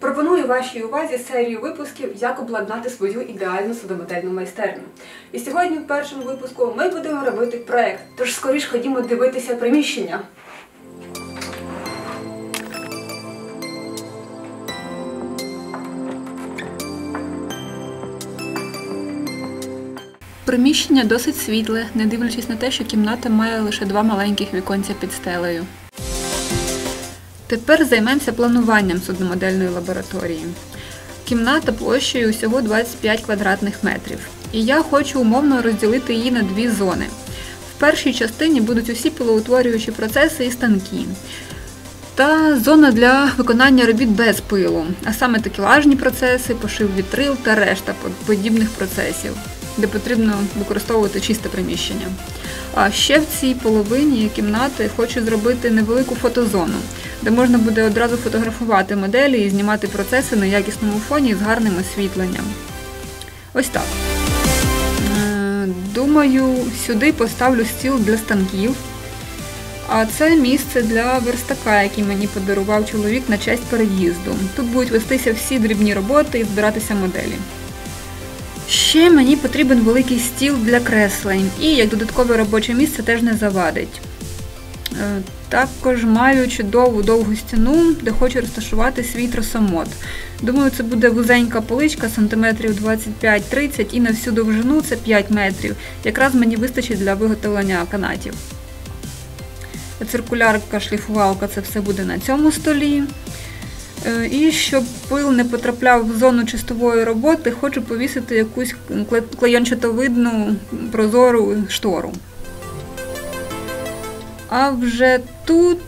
Пропоную вашій увазі серію випусків «Як обладнати свою ідеальну судомодельну майстерню». І сьогодні в першому випуску ми будемо робити проєкт, тож скоріш ходімо дивитися приміщення. Приміщення досить світле, не дивлячись на те, що кімната має лише два маленьких віконця під стелею. Тепер займемося плануванням судномодельної лабораторії. Кімната площею усього 25 квадратних метрів. І я хочу умовно розділити її на дві зони. В першій частині будуть усі пилоутворюючі процеси і станки. Та зона для виконання робіт без пилу, а саме такелажні процеси, пошив вітрил та решта подібних процесів, де потрібно використовувати чисте приміщення. А ще в цій половині кімнати хочу зробити невелику фотозону, де можна буде одразу фотографувати моделі і знімати процеси на якісному фоні з гарним освітленням. Ось так. Думаю, сюди поставлю стіл для станків, а це місце для верстака, який мені подарував чоловік на честь переїзду. Тут будуть вестися всі дрібні роботи і збиратися моделі. Ще мені потрібен великий стіл для креслень і як додаткове робоче місце теж не завадить. Також маю чудову довгу стіну, де хочу розташувати свій тросомод. Думаю, це буде вузенька поличка сантиметрів 25-30 і на всю довжину це 5 метрів. Якраз мені вистачить для виготовлення канатів. Циркулярка, шліфувалка – це все буде на цьому столі. І щоб пил не потрапляв в зону чистової роботи, хочу повісити якусь клейончатовидну прозору штору. А вже тут,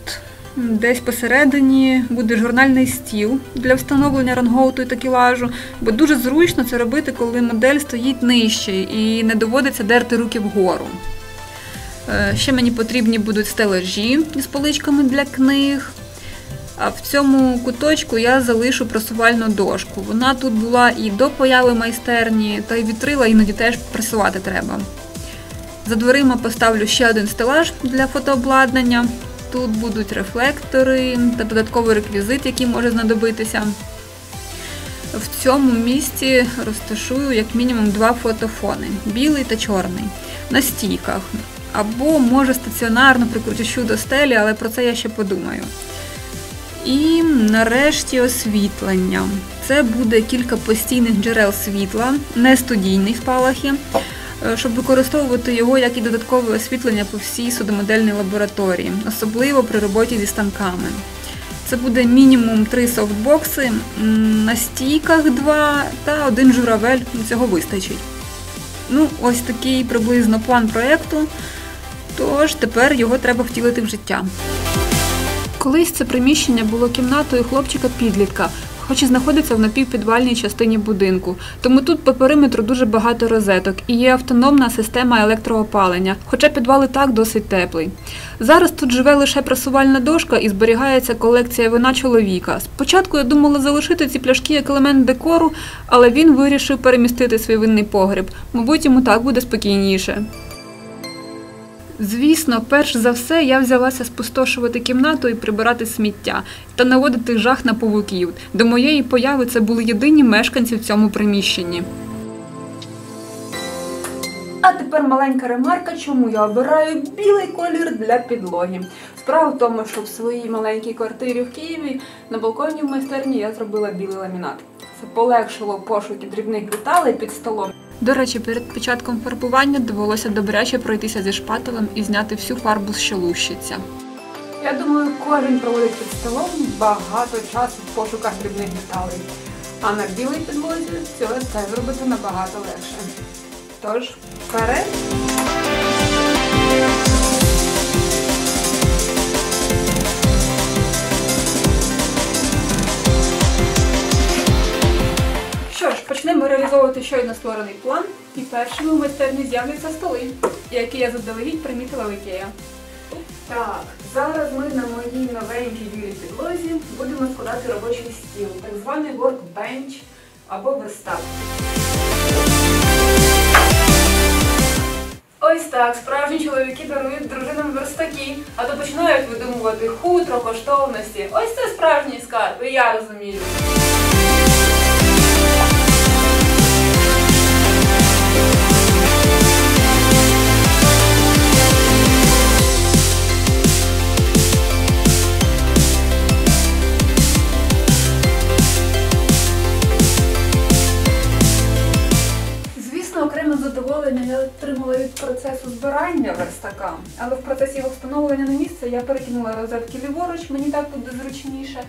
десь посередині, буде журнальний стіл для встановлення рангоуту і такелажу, бо дуже зручно це робити, коли модель стоїть нижче і не доводиться дерти руки вгору. Ще мені потрібні будуть стелажі з поличками для книг. А в цьому куточку я залишу пресувальну дошку. Вона тут була і до появи майстерні, та й вітрила іноді теж пресувати треба. За дверима поставлю ще один стелаж для фотообладнання. Тут будуть рефлектори та додатковий реквізит, який може знадобитися. В цьому місці розташую як мінімум два фотофони – білий та чорний, на стійках. Або, може, стаціонарно прикручу до стелі, але про це я ще подумаю. І нарешті освітлення. Це буде кілька постійних джерел світла, не студійні спалахи, щоб використовувати його як і додаткове освітлення по всій судомодельній лабораторії, особливо при роботі зі станками. Це буде мінімум 3 софтбокси, на стійках 2 та 1 журавель, цього вистачить. Ну, ось такий приблизно план проєкту, тож тепер його треба втілити в життя. Колись це приміщення було кімнатою хлопчика-підлітка, хоч і знаходиться в напівпідвальній частині будинку. Тому тут по периметру дуже багато розеток і є автономна система електроопалення, хоча підвал і так досить теплий. Зараз тут живе лише пресувальна дошка і зберігається колекція вина чоловіка. Спочатку я думала залишити ці пляшки як елемент декору, але він вирішив перемістити свій винний погріб. Мабуть, йому так буде спокійніше. Звісно, перш за все я взялася спустошувати кімнату і прибирати сміття, та наводити жах на павуків. До моєї появи це були єдині мешканці в цьому приміщенні. А тепер маленька ремарка, чому я обираю білий колір для підлоги. Справа в тому, що в своїй маленькій квартирі в Києві на балконі в майстерні я зробила білий ламінат. Це полегшило пошуки дрібних деталей під столом. До речі, перед початком фарбування довелося добряче пройтися зі шпателем і зняти всю фарбу, що лущиться. Я думаю, кожен проводить під столом багато часу в пошуках дрібних деталей. А на білій підлозі це зробити набагато легше. Тож, вперед! Що ж, почнемо реалізовувати щойно створений план, і першими у майстерні з'являться столи, які я заздалегідь примітила в IKEA. Так, зараз ми на моїй новенькій білій підлозі будемо складати робочий стіл, так званий workbench або верстат. Ось так, справжні чоловіки дарують дружинам верстаки, а то починають видумувати хутро, коштовності. Ось це справжній скарб, і я розумію. процесу збирання верстака, але в процесі його встановлення на місце я перекинула розетки ліворуч, мені так буде зручніше.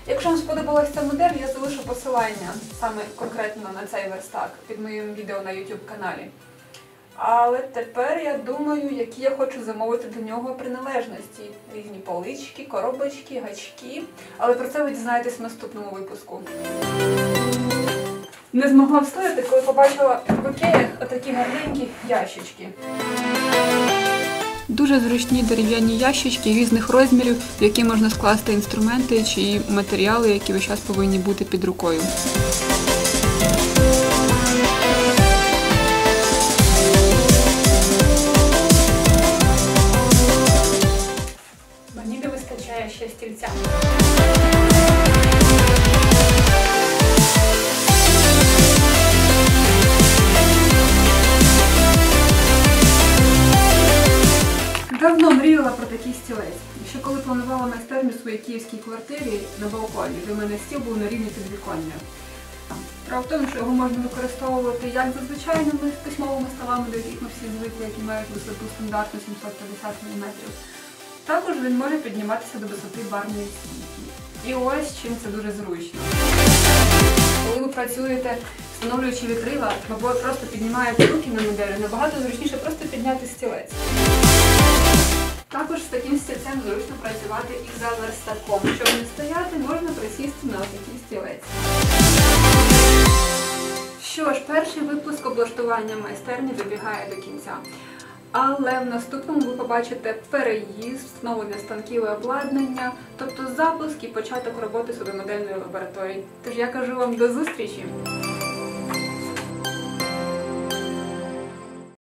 Якщо вам сподобалася ця модель, я залишу посилання саме конкретно на цей верстак під моїм відео на YouTube каналі. Але тепер я думаю, які я хочу замовити до нього приналежності. Різні полички, коробочки, гачки. Але про це ви дізнаєтесь в наступному випуску. Не змогла встояти, коли побачила в Ікеях отакі гарненькі ящички. Дуже зручні дерев'яні ящички різних розмірів, в які можна скласти інструменти чи матеріали, які весь час повинні бути під рукою. Мені не вистачає ще стільця. Давно мріяла про такий стілець. Ще коли планувала майстерню в своїй київській квартирі на балконі, де в мене стіл був на рівні підвіконня. Справа в тому, що його можна використовувати як за звичайними письмовими столами, до яких ми всі звикли, які мають висоту стандартну 750 мм. Також він може підніматися до висоти барної стійки. І ось чим це дуже зручно. Коли ви працюєте, встановлюючи вітрила, або просто піднімаєте руки на моделі, набагато зручніше просто підняти стілець. Також з таким стільцем зручно працювати і за верстаком. Щоб не стояти, можна присісти на такий стілець. Що ж, перший випуск облаштування майстерні добігає до кінця. Але в наступному ви побачите переїзд, встановлення станків і обладнання, тобто запуск і початок роботи судомодельної лабораторії. Тож я кажу вам до зустрічі!